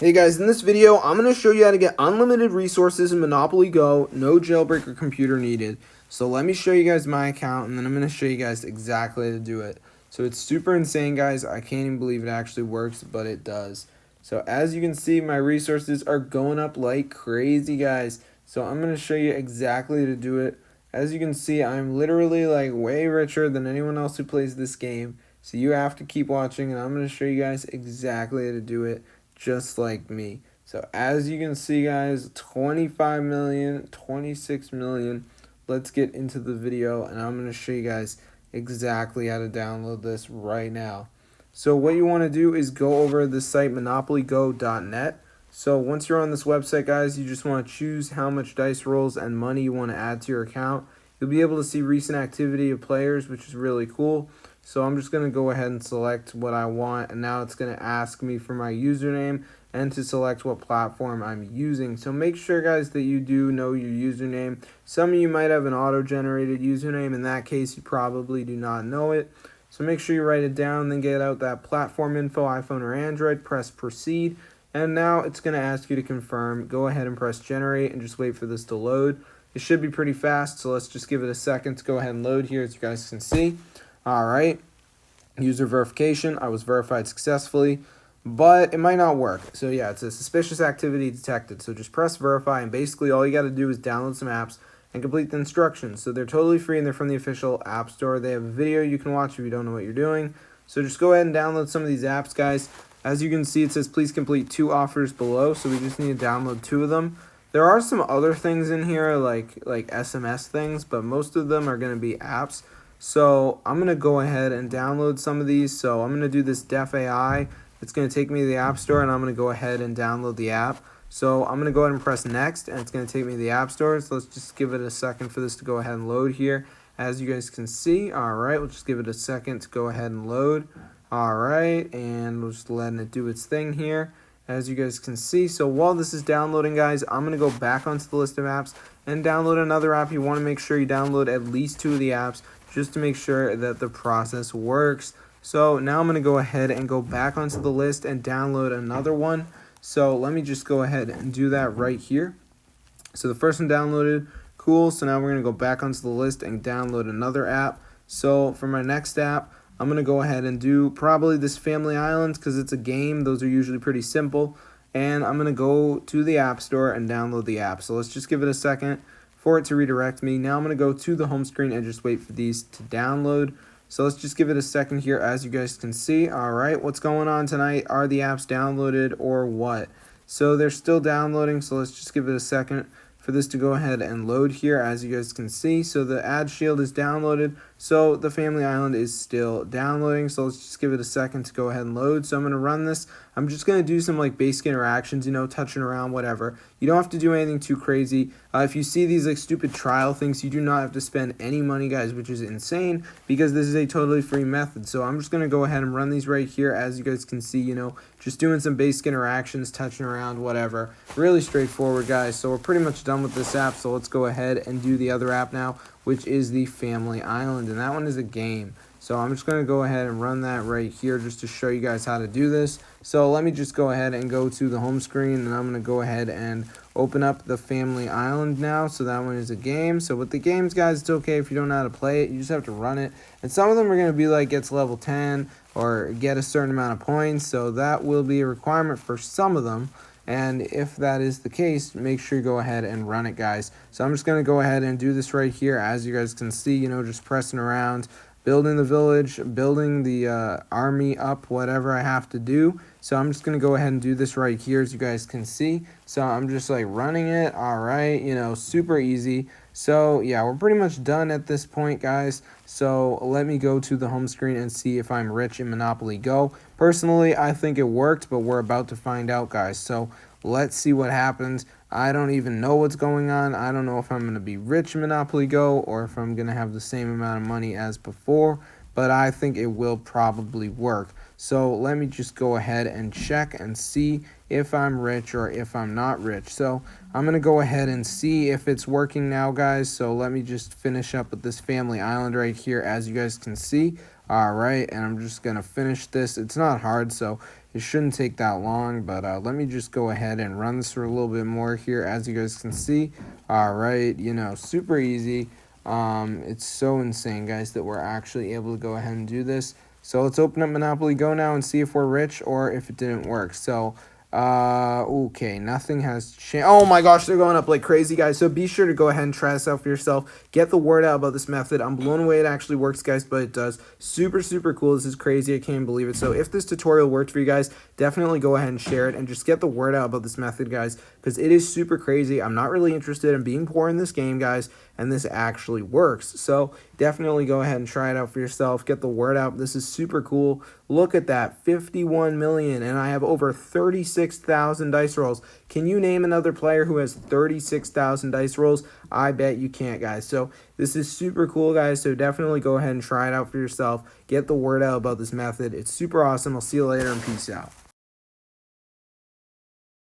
Hey guys, in this video, I'm going to show you how to get unlimited resources in Monopoly Go, no jailbreak or computer needed. So let me show you guys my account, and then I'm going to show you guys exactly how to do it. So it's super insane, guys. I can't even believe it actually works, but it does. So as you can see, my resources are going up like crazy, guys. So I'm going to show you exactly how to do it. As you can see, I'm literally like way richer than anyone else who plays this game. So you have to keep watching, and I'm going to show you guys exactly how to do it, just like me. So as you can see, guys, 25 million, 26 million. Let's get into the video, and I'm going to show you guys exactly how to download this right now. So what you want to do is go over the site monopolygo.net. So once you're on this website, guys, you just want to choose how much dice rolls and money you want to add to your account. You'll be able to see recent activity of players, which is really cool. So I'm just going to go ahead and select what I want, and now it's going to ask me for my username and to select what platform I'm using. So make sure, guys, that you do know your username. Some of you might have an auto-generated username. In that case, you probably do not know it. So make sure you write it down, then get out that platform info, iPhone or Android, press proceed, and now it's going to ask you to confirm. Go ahead and press generate and just wait for this to load. It should be pretty fast, so let's just give it a second to go ahead and load here, as you guys can see. Alright, user verification, I was verified successfully, but it might not work. So yeah, it's a suspicious activity detected. So just press verify, and basically all you got to do is download some apps and complete the instructions. So they're totally free, and they're from the official App Store. They have a video you can watch if you don't know what you're doing. So just go ahead and download some of these apps, guys. As you can see, it says please complete 2 offers below, so we just need to download 2 of them. There are some other things in here, like SMS things, but most of them are going to be apps. So I'm going to go ahead and download some of these. So I'm going to do this Def AI. It's going to take me to the App Store, and I'm going to go ahead and download the app. So I'm going to go ahead and press next, and it's going to take me to the App Store. So let's just give it a second for this to go ahead and load here. As you guys can see, all right, we'll just give it a second to go ahead and load. All right, and we'll just letting it do its thing here, as you guys can see. So while this is downloading, guys, I'm going to go back onto the list of apps and download another app. You want to make sure you download at least 2 of the apps, just to make sure that the process works. So now I'm going to go ahead and go back onto the list and download another one. So let me just go ahead and do that right here. So the first one downloaded, cool. So now we're going to go back onto the list and download another app. So for my next app, I'm going to go ahead and do probably this Family Island, because it's a game. Those are usually pretty simple. And I'm going to go to the App Store and download the app. So let's just give it a second for it to redirect me. Now I'm going to go to the home screen and just wait for these to download. So let's just give it a second here, as you guys can see. All right, what's going on tonight? Are the apps downloaded or what? So they're still downloading, so let's just give it a second for this to go ahead and load here, as you guys can see. So the ad shield is downloaded, so the Family Island is still downloading. So let's just give it a second to go ahead and load. So I'm going to run this. I'm just going to do some like basic interactions, touching around, whatever. You don't have to do anything too crazy. If you see these like stupid trial things, you do not have to spend any money, guys, which is insane, because this is a totally free method. So I'm just going to go ahead and run these right here, as you guys can see, just doing some basic interactions, touching around, whatever. Really straightforward, guys. So we're pretty much done with this app. So let's go ahead and do the other app now, which is the Family Island, and that one is a game. So I'm just going to go ahead and run that right here just to show you guys how to do this. So let me just go ahead and go to the home screen, and I'm going to go ahead and open up the Family Island now. So that one is a game. So with the games, guys, it's okay if you don't know how to play it. You just have to run it. And some of them are going to be like get to level 10 or get a certain amount of points. So that will be a requirement for some of them. And if that is the case, make sure you go ahead and run it, guys. So I'm just going to go ahead and do this right here, as you guys can see, just pressing around, building the village, building the army up, whatever I have to do. So I'm just going to go ahead and do this right here, as you guys can see. So I'm just like running it. All right, super easy. So yeah, we're pretty much done at this point, guys. So let me go to the home screen and see if I'm rich in Monopoly Go. Personally, I think it worked, but we're about to find out, guys. So let's see what happens. I don't even know what's going on. I don't know if I'm going to be rich in Monopoly Go or if I'm going to have the same amount of money as before, but I think it will probably work. So let me just go ahead and check and see if I'm rich or if I'm not rich. So I'm going to go ahead and see if it's working now, guys. So let me just finish up with this family island right here, as you guys can see. All right, and I'm just going to finish this. It's not hard, so it shouldn't take that long, but let me just go ahead and run this for a little bit more here, as you guys can see. All right, super easy. It's so insane, guys, that we're actually able to go ahead and do this. So let's open up Monopoly Go now and see if we're rich or if it didn't work. So, okay, nothing has changed. Oh my gosh, they're going up like crazy, guys. So be sure to go ahead and try this out for yourself. Get the word out about this method. I'm blown away it actually works, guys, but it does. Super, super cool. This is crazy. I can't believe it. So if this tutorial worked for you guys, definitely go ahead and share it and just get the word out about this method, guys, because it is super crazy. I'm not really interested in being poor in this game, guys, and this actually works. So definitely go ahead and try it out for yourself. Get the word out. This is super cool. Look at that, 51 million, and I have over 36,000 dice rolls. Can you name another player who has 36,000 dice rolls? I bet you can't, guys. So this is super cool, guys. So definitely go ahead and try it out for yourself. Get the word out about this method. It's super awesome. I'll see you later, and peace out.